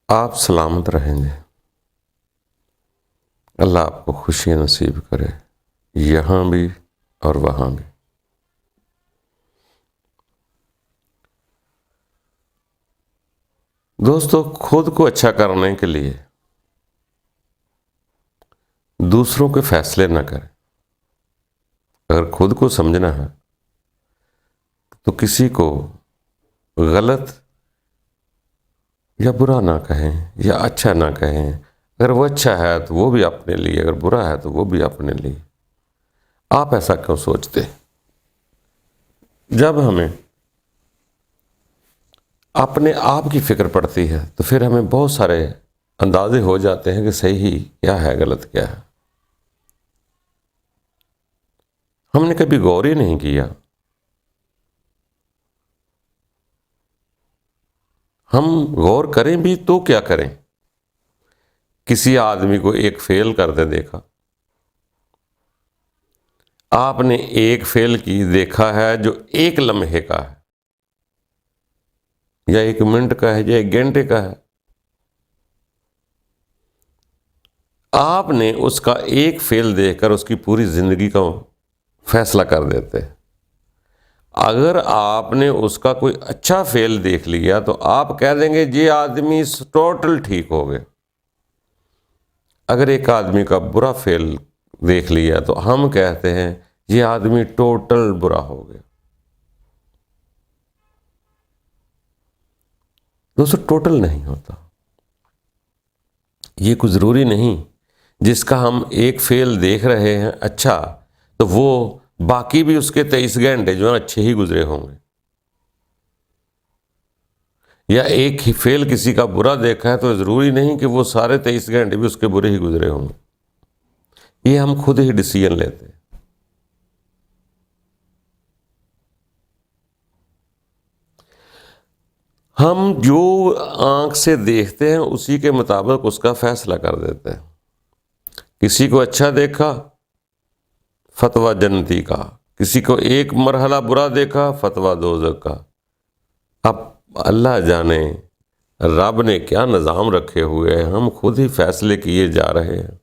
آپ سلامت رہیں گے۔ اللہ آپ کو خوشی نصیب کرے، یہاں بھی اور وہاں بھی۔ دوستو، خود کو اچھا کرنے کے لیے دوسروں کے فیصلے نہ کریں۔ اگر خود کو سمجھنا ہے تو کسی کو غلط یا برا نہ کہیں یا اچھا نہ کہیں۔ اگر وہ اچھا ہے تو وہ بھی اپنے لیے، اگر برا ہے تو وہ بھی اپنے لیے۔ آپ ایسا کیوں سوچتے؟ جب ہمیں اپنے آپ کی فکر پڑتی ہے تو پھر ہمیں بہت سارے اندازے ہو جاتے ہیں کہ صحیح کیا ہے، غلط کیا ہے۔ ہم نے کبھی غور ہی نہیں کیا۔ ہم غور کریں بھی تو کیا کریں؟ کسی آدمی کو ایک فیل کرتے دیکھا، آپ نے ایک فیل کی دیکھا ہے جو ایک لمحے کا ہے، یا ایک منٹ کا ہے، یا ایک گھنٹے کا ہے۔ آپ نے اس کا ایک فیل دیکھ کر اس کی پوری زندگی کا فیصلہ کر دیتے۔ اگر آپ نے اس کا کوئی اچھا فیل دیکھ لیا تو آپ کہہ دیں گے یہ آدمی ٹوٹل ٹھیک ہو گئے۔ اگر ایک آدمی کا برا فیل دیکھ لیا تو ہم کہتے ہیں یہ آدمی ٹوٹل برا ہو گیا۔ دوستو، ٹوٹل نہیں ہوتا۔ یہ کوئی ضروری نہیں جس کا ہم ایک فیل دیکھ رہے ہیں اچھا تو وہ باقی بھی اس کے 23 گھنٹے جو ہیں اچھے ہی گزرے ہوں گے، یا ایک ہی فیل کسی کا برا دیکھا ہے تو ضروری نہیں کہ وہ سارے 23 گھنٹے بھی اس کے برے ہی گزرے ہوں گے۔ یہ ہم خود ہی ڈیسیژن لیتے ہیں۔ ہم جو آنکھ سے دیکھتے ہیں اسی کے مطابق اس کا فیصلہ کر دیتے ہیں۔ کسی کو اچھا دیکھا، فتویٰ جنتی کا۔ کسی کو ایک مرحلہ برا دیکھا، فتویٰ دوزخ کا۔ اب اللہ جانے رب نے کیا نظام رکھے ہوئے ہیں، ہم خود ہی فیصلے کیے جا رہے ہیں۔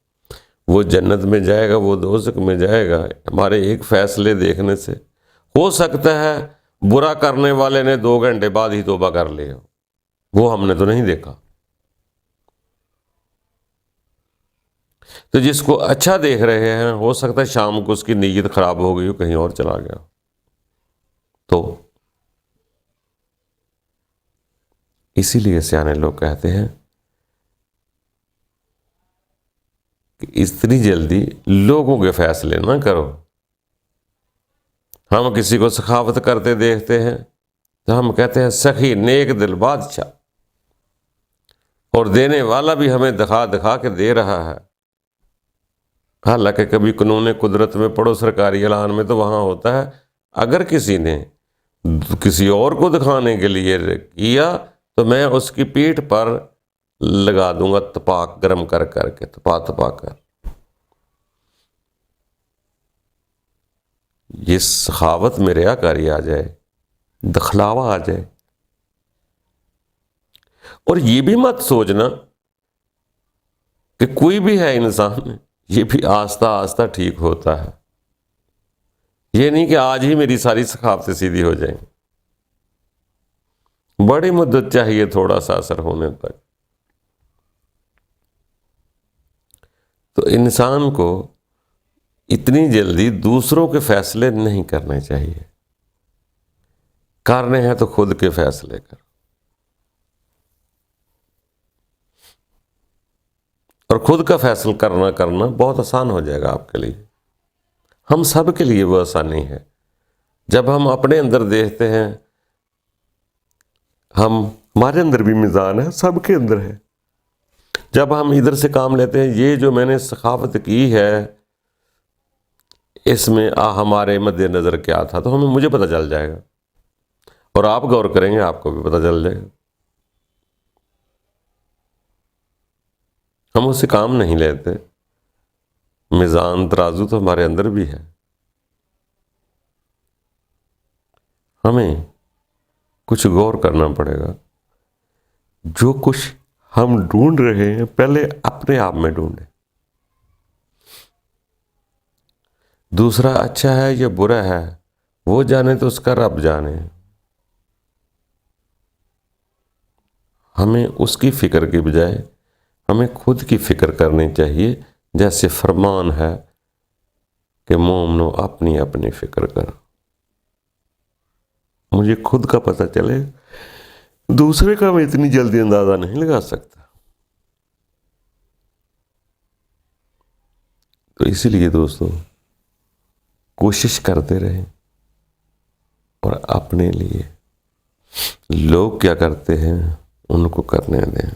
وہ جنت میں جائے گا، وہ دوزخ میں جائے گا، ہمارے ایک فیصلے دیکھنے سے۔ ہو سکتا ہے برا کرنے والے نے 2 گھنٹے بعد ہی توبہ کر لیا، وہ ہم نے تو نہیں دیکھا۔ تو جس کو اچھا دیکھ رہے ہیں ہو سکتا ہے شام کو اس کی نیت خراب ہو گئی ہو، کہیں اور چلا گیا۔ تو اسی لیے سیانے لوگ کہتے ہیں کہ اتنی جلدی لوگوں کے فیصلے نہ کرو۔ ہم کسی کو سخاوت کرتے دیکھتے ہیں تو ہم کہتے ہیں سخی نیک دل بادشاہ، اور دینے والا بھی ہمیں دکھا دکھا کے دے رہا ہے۔ حالانکہ کبھی قانون قدرت میں پڑھو، سرکاری اعلان میں تو وہاں ہوتا ہے اگر کسی نے کسی اور کو دکھانے کے لیے کیا تو میں اس کی پیٹھ پر لگا دوں گا تپاک، گرم کر کر کے، تپا تپا کر۔ یہ سخاوت میں ریاکاری آ جائے، دکھلاوا آ جائے۔ اور یہ بھی مت سوچنا کہ کوئی بھی ہے انسان، یہ بھی آہستہ آہستہ ٹھیک ہوتا ہے۔ یہ نہیں کہ آج ہی میری ساری سخاوتیں سیدھی ہو جائیں، بڑی مدت چاہیے تھوڑا سا اثر ہونے تک۔ تو انسان کو اتنی جلدی دوسروں کے فیصلے نہیں کرنے چاہیے۔ کرنے ہیں تو خود کے فیصلے کر، اور خود کا فیصلہ کرنا بہت آسان ہو جائے گا آپ کے لیے۔ ہم سب کے لیے وہ آسانی ہے۔ جب ہم اپنے اندر دیکھتے ہیں، ہمارے اندر بھی میزان ہے، سب کے اندر ہے۔ جب ہم ادھر سے کام لیتے ہیں، یہ جو میں نے سخاوت کی ہے اس میں ہمارے مد نظر کیا تھا، تو مجھے پتہ چل جائے گا، اور آپ غور کریں گے آپ کو بھی پتہ چل جائے گا۔ ہم اس سے کام نہیں لیتے۔ میزان ترازو تو ہمارے اندر بھی ہے۔ ہمیں کچھ غور کرنا پڑے گا۔ جو کچھ ہم ڈھونڈ رہے ہیں، پہلے اپنے آپ میں ڈھونڈیں. دوسرا اچھا ہے یا برا ہے وہ جانے تو اس کا رب جانے. ہمیں اس کی فکر کی بجائے ہمیں خود کی فکر کرنی چاہیے، جیسے فرمان ہے کہ مومنو اپنی اپنی فکر کر. مجھے خود کا پتہ چلے، دوسرے کا میں اتنی جلدی اندازہ نہیں لگا سکتا. تو اسی لیے دوستو کوشش کرتے رہیں اور اپنے لیے لوگ کیا کرتے ہیں ان کو کرنے دیں.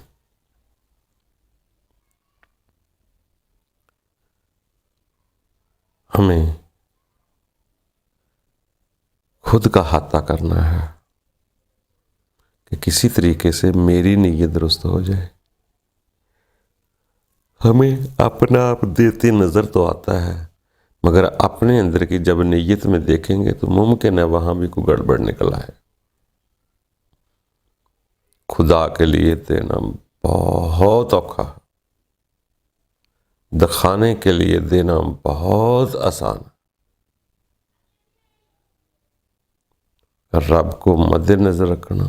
ہمیں خود کا احاطہ کرنا ہے کہ کسی طریقے سے میری نیت درست ہو جائے. ہمیں اپنا آپ دیتے نظر تو آتا ہے، مگر اپنے اندر کی جب نیت میں دیکھیں گے تو ممکن ہے وہاں بھی کوئی گڑبڑ نکل آئے. خدا کے لیے دینا بہت اوکھا، دکھانے کے لیے دینا بہت آسان. رب کو مد نظر رکھنا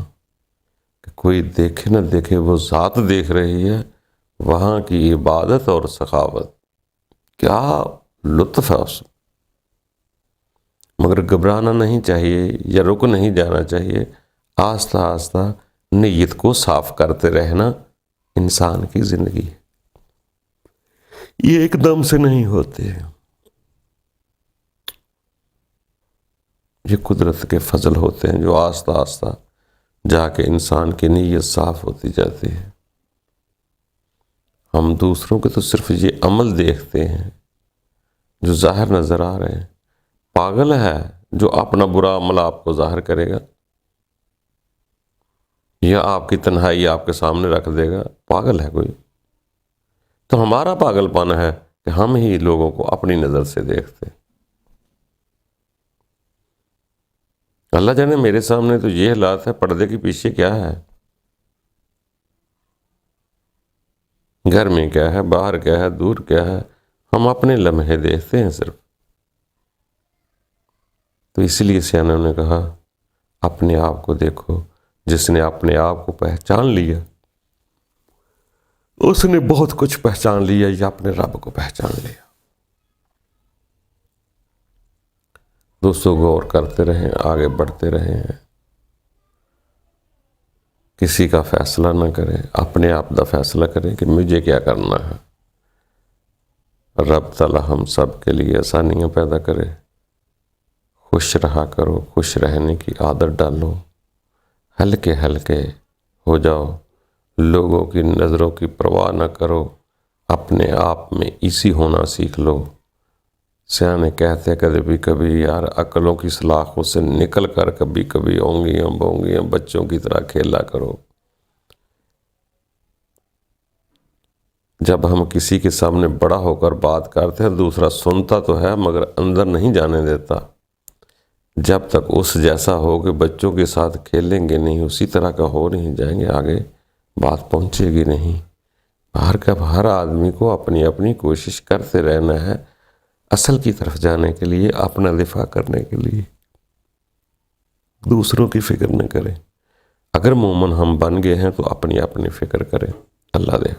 کہ کوئی دیکھے نہ دیکھے، وہ ذات دیکھ رہی ہے. وہاں کی عبادت اور سخاوت کیا لطف ہے اس میں. مگر گھبرانا نہیں چاہیے یا رک نہیں جانا چاہیے. آہستہ آہستہ نیت کو صاف کرتے رہنا انسان کی زندگی ہے. یہ ایک دم سے نہیں ہوتے، یہ قدرت کے فضل ہوتے ہیں جو آہستہ آہستہ جا کے انسان کی نیت صاف ہوتی جاتی ہے. ہم دوسروں کے تو صرف یہ عمل دیکھتے ہیں جو ظاہر نظر آ رہے ہیں. پاگل ہے جو اپنا برا عمل آپ کو ظاہر کرے گا یا آپ کی تنہائی آپ کے سامنے رکھ دے گا. پاگل ہے کوئی. تو ہمارا پاگل پن ہے کہ ہم ہی لوگوں کو اپنی نظر سے دیکھتے. اللہ جانے میرے سامنے تو یہ حالات ہے، پردے کے پیچھے کیا ہے، گھر میں کیا ہے، باہر کیا ہے، دور کیا ہے. ہم اپنے لمحے دیکھتے ہیں صرف. تو اس لیے سیانوں نے کہا اپنے آپ کو دیکھو. جس نے اپنے آپ کو پہچان لیا اس نے بہت کچھ پہچان لیا یا اپنے رب کو پہچان لیا. دوستوں غور کرتے رہیں، آگے بڑھتے رہیں، کسی کا فیصلہ نہ کریں، اپنے آپ کا فیصلہ کریں کہ مجھے کیا کرنا ہے. رب تعالی ہم سب کے لیے آسانیاں پیدا کرے. خوش رہا کرو، خوش رہنے کی عادت ڈالو، ہلکے ہلکے ہو جاؤ، لوگوں کی نظروں کی پرواہ نہ کرو، اپنے آپ میں اسی ہونا سیکھ لو. سیانے کہتے کبھی کبھی یار عقلوں کی سلاخوں سے نکل کر کبھی کبھی اونگیاں بونگیاں بچوں کی طرح کھیلا کرو. جب ہم کسی کے سامنے بڑا ہو کر بات کرتے ہیں دوسرا سنتا تو ہے مگر اندر نہیں جانے دیتا. جب تک اس جیسا ہو کہ بچوں کے ساتھ کھیلیں گے نہیں، اسی طرح کا ہو نہیں جائیں گے، آگے بات پہنچے گی نہیں. ہر آدمی کو اپنی اپنی کوشش کرتے رہنا ہے اصل کی طرف جانے کے لیے، اپنا دفاع کرنے کے لیے. دوسروں کی فکر نہ کریں. اگر مومن ہم بن گئے ہیں تو اپنی اپنی فکر کریں. اللہ دے.